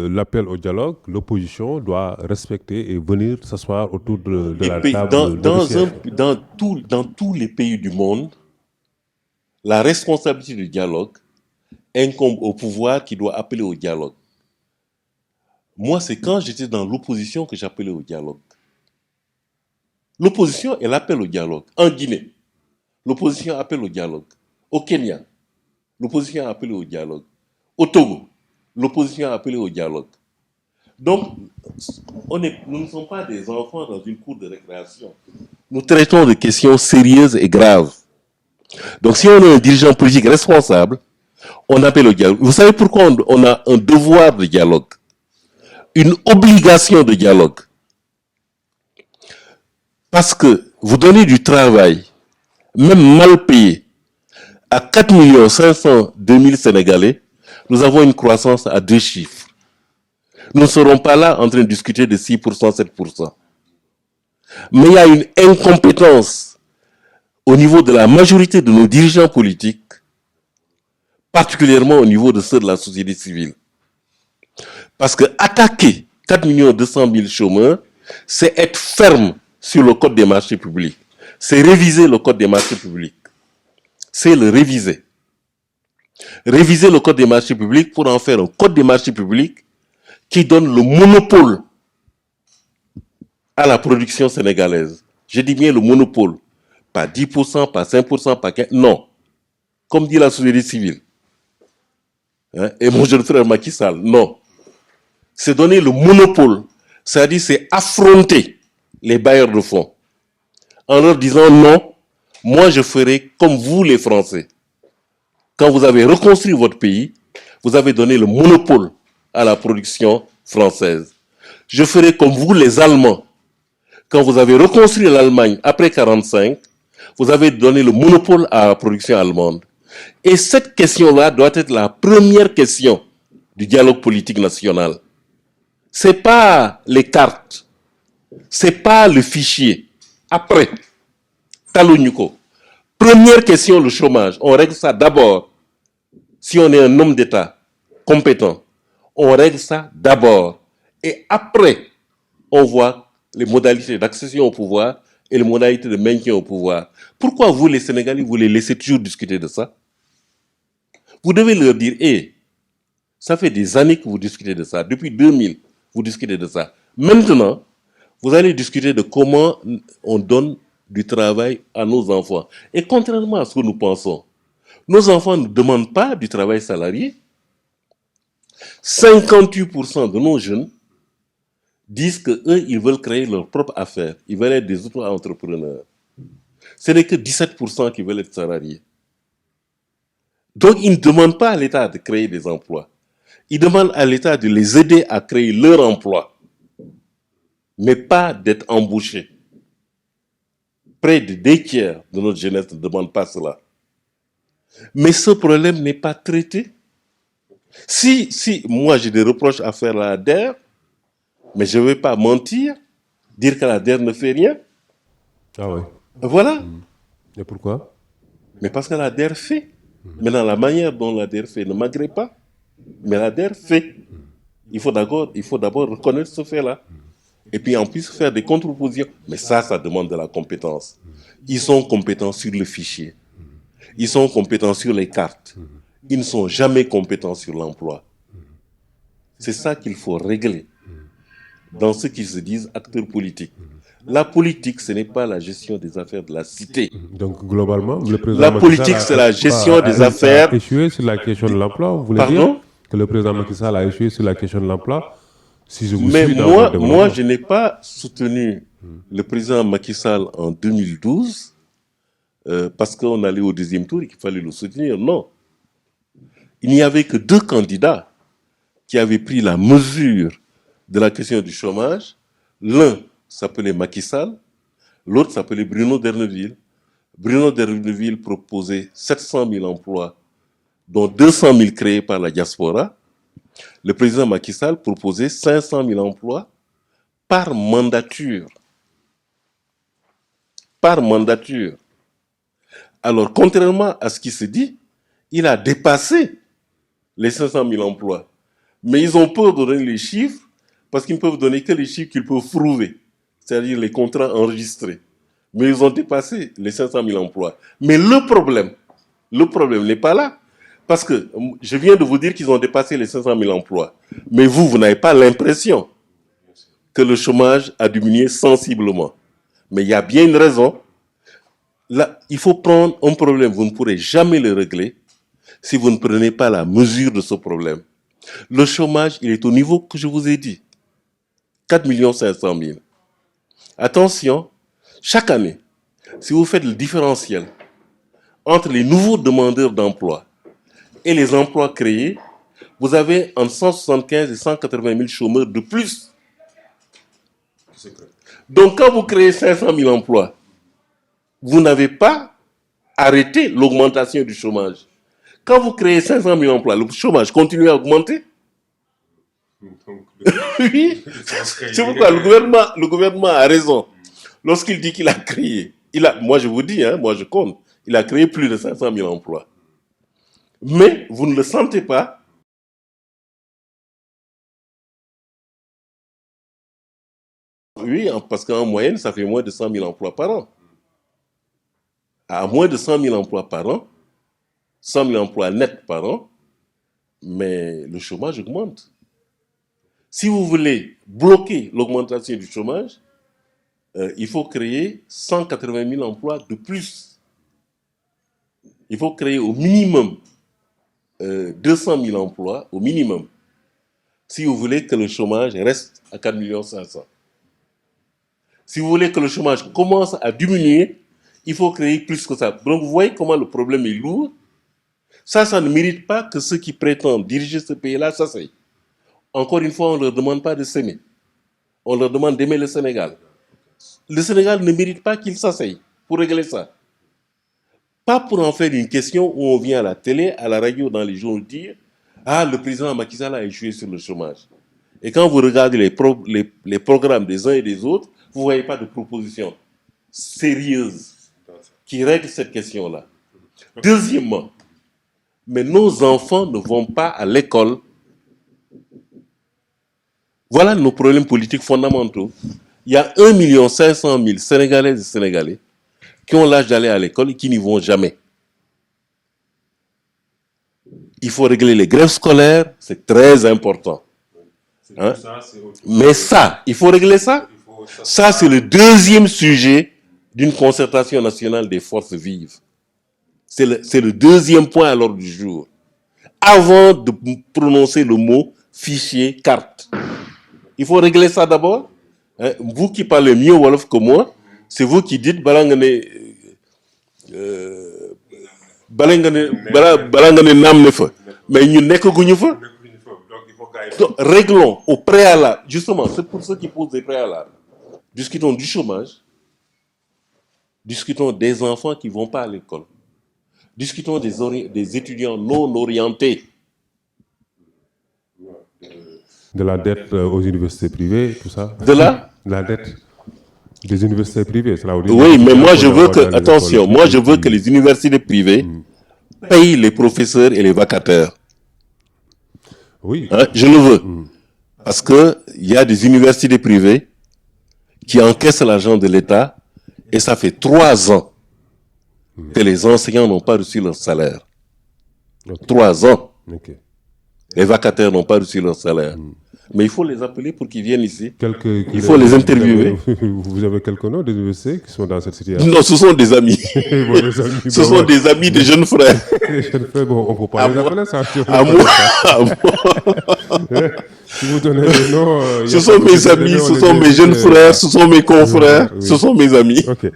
l'appel au dialogue, l'opposition doit respecter et venir s'asseoir autour de Et la puis, table négociaire. dans tous les pays du monde, la responsabilité du dialogue incombe au pouvoir qui doit appeler au dialogue. Moi, c'est quand j'étais dans l'opposition que j'appelais au dialogue. L'opposition, elle appelle au dialogue. En Guinée, l'opposition appelle au dialogue. Au Kenya, l'opposition a appelé au dialogue. Au Togo, l'opposition a appelé au dialogue. Donc, nous ne sommes pas des enfants dans une cour de récréation. Nous traitons de questions sérieuses et graves. Donc, si on est un dirigeant politique responsable, on appelle au dialogue. Vous savez pourquoi on a un devoir de dialogue, une obligation de dialogue? Parce que vous donnez du travail, même mal payé, à 4 502 000 Sénégalais, nous avons une croissance à 2 chiffres. Nous ne serons pas là en train de discuter de 6%, 7%. Mais il y a une incompétence au niveau de la majorité de nos dirigeants politiques, particulièrement au niveau de ceux de la société civile. Parce que attaquer 4 200 000 chômeurs, c'est être ferme sur le code des marchés publics. C'est réviser le code des marchés publics. C'est le réviser. Réviser le code des marchés publics pour en faire un code des marchés publics qui donne le monopole à la production sénégalaise. Je dis bien le monopole. Pas 10%, pas 5%, pas 15%. Non. Comme dit la société civile. Hein? Et mon jeune frère Macky Sall. Non. C'est donner le monopole. C'est-à-dire c'est affronter les bailleurs de fonds. En leur disant non, moi je ferai comme vous les Français. Quand vous avez reconstruit votre pays, vous avez donné le monopole à la production française. Je ferai comme vous les Allemands. Quand vous avez reconstruit l'Allemagne après 1945, vous avez donné le monopole à la production allemande. Et cette question-là doit être la première question du dialogue politique national. C'est pas les cartes, c'est pas le fichier. Après, Talounyuko. Première question, le chômage. On règle ça d'abord. Si on est un homme d'État compétent, on règle ça d'abord. Et après, on voit les modalités d'accession au pouvoir et les modalités de maintien au pouvoir. Pourquoi vous, les Sénégalais, vous les laissez toujours discuter de ça? Vous devez leur dire, ça fait des années que vous discutez de ça. Depuis 2000, vous discutez de ça. Maintenant, vous allez discuter de comment on donne du travail à nos enfants. Et contrairement à ce que nous pensons, nos enfants ne demandent pas du travail salarié. 58% de nos jeunes disent qu'eux, ils veulent créer leur propre affaire. Ils veulent être des auto-entrepreneurs. Ce n'est que 17% qui veulent être salariés. Donc, ils ne demandent pas à l'État de créer des emplois. Ils demandent à l'État de les aider à créer leur emploi, mais pas d'être embauchés. Près de 2 tiers de notre jeunesse ne demandent pas cela. Mais ce problème n'est pas traité. Si moi j'ai des reproches à faire à la DER, mais je ne vais pas mentir, dire que la DER ne fait rien. Ah oui. Voilà. Et pourquoi? Mais parce que la DER fait. Maintenant, la manière dont la DER fait ne m'agrée pas. Mais la DER fait. Il faut d'abord reconnaître ce fait-là. Et puis en plus faire des contre-propositions. Mais ça demande de la compétence. Ils sont compétents sur le fichier. Ils sont compétents sur les cartes. Ils ne sont jamais compétents sur l'emploi. C'est ça qu'il faut régler dans ceux qui se disent acteurs politiques. La politique, ce n'est pas la gestion des affaires de la cité. Donc globalement, le président La Macky politique, Sall c'est la gestion des affaires. a échoué sur la question de l'emploi. Vous voulez Pardon? dire que le président Macky Sall a échoué sur la question de l'emploi? Si je vous Mais suis dans votre moi, développement. je n'ai pas soutenu le président Macky Sall en 2012 parce qu'on allait au deuxième tour et qu'il fallait le soutenir. Non. Il n'y avait que 2 candidats qui avaient pris la mesure de la question du chômage. L'un s'appelait Macky Sall, l'autre s'appelait Bruno D'erneville. Bruno D'erneville proposait 700 000 emplois, dont 200 000 créés par la diaspora. Le président Macky Sall proposait 500 000 emplois par mandature. Par mandature. Alors, contrairement à ce qui se dit, il a dépassé les 500 000 emplois. Mais ils ont peur de donner les chiffres parce qu'ils ne peuvent donner que les chiffres qu'ils peuvent prouver, c'est-à-dire les contrats enregistrés. Mais ils ont dépassé les 500 000 emplois. Mais le problème n'est pas là. Parce que je viens de vous dire qu'ils ont dépassé les 500 000 emplois. Mais vous n'avez pas l'impression que le chômage a diminué sensiblement. Mais il y a bien une raison. Là, il faut prendre un problème. Vous ne pourrez jamais le régler si vous ne prenez pas la mesure de ce problème. Le chômage, il est au niveau que je vous ai dit. 4 500 000. Attention, chaque année, si vous faites le différentiel entre les nouveaux demandeurs d'emploi et les emplois créés, vous avez entre 175 et 180 000 chômeurs de plus. Donc, quand vous créez 500 000 emplois, vous n'avez pas arrêté l'augmentation du chômage. Quand vous créez 500 000 emplois, le chômage continue à augmenter. Oui, c'est pourquoi le gouvernement a raison. Lorsqu'il dit qu'il a créé, moi je vous dis, moi je compte, il a créé plus de 500 000 emplois. Mais vous ne le sentez pas. Oui, parce qu'en moyenne, ça fait moins de 100 000 emplois par an. À moins de 100 000 emplois par an, 100 000 emplois nets par an, mais le chômage augmente. Si vous voulez bloquer l'augmentation du chômage, il faut créer 180 000 emplois de plus. Il faut créer au minimum 200 000 emplois, au minimum, si vous voulez que le chômage reste à 4 500 000. Si vous voulez que le chômage commence à diminuer, il faut créer plus que ça. Donc vous voyez comment le problème est lourd. Ça ne mérite pas que ceux qui prétendent diriger ce pays-là s'asseyent. Encore une fois, on ne leur demande pas de s'aimer. On leur demande d'aimer le Sénégal. Le Sénégal ne mérite pas qu'ils s'asseyent pour régler ça. Pas pour en faire une question où on vient à la télé, à la radio, dans les journaux dire « Ah, le président Macky Sall a échoué sur le chômage. » Et quand vous regardez les programmes des uns et des autres, vous ne voyez pas de propositions sérieuses qui règlent cette question-là. Deuxièmement, mais nos enfants ne vont pas à l'école. Voilà nos problèmes politiques fondamentaux. Il y a 1 500 000 Sénégalaises et Sénégalais qui ont l'âge d'aller à l'école et qui n'y vont jamais. Il faut régler les grèves scolaires, c'est très important. Hein? Mais ça, il faut régler ça. Ça, c'est le deuxième sujet d'une concertation nationale des forces vives. C'est le deuxième point à l'ordre du jour. Avant de prononcer le mot fichier carte. Il faut régler ça d'abord. Hein? Vous qui parlez mieux Wolof que moi, c'est vous qui dites balangane nam ne fa. Mais nous n'est que guñu fa. Donc, réglons au préalable. Justement, c'est pour ceux qui posent des préalables. Discutons du chômage. Discutons des enfants qui ne vont pas à l'école. Discutons des étudiants non orientés. De la dette aux universités privées, tout ça. De la dette des universités privées. Cela veut dire oui, mais moi je veux que, attention, moi je veux que les universités privées payent les professeurs et les vacataires. Oui. Hein, je le veux. Parce qu'il y a des universités privées qui encaissent l'argent de l'État et ça fait 3 ans que les enseignants n'ont pas reçu leur salaire. 3 ans. Okay. Les vacataires n'ont pas reçu leur salaire. Mais il faut les appeler pour qu'ils viennent ici. Il faut les interviewer. Vous avez quelques noms des universités qui sont dans cette situation? Non, ce sont des amis. Ce sont des amis de jeunes frères. Des jeunes frères, bon, on ne peut pas les appeler ça. À moi. Si vous donnez des noms... ce sont mes amis, ce sont mes jeunes frères, ce sont mes confrères, ce sont mes amis. Ok.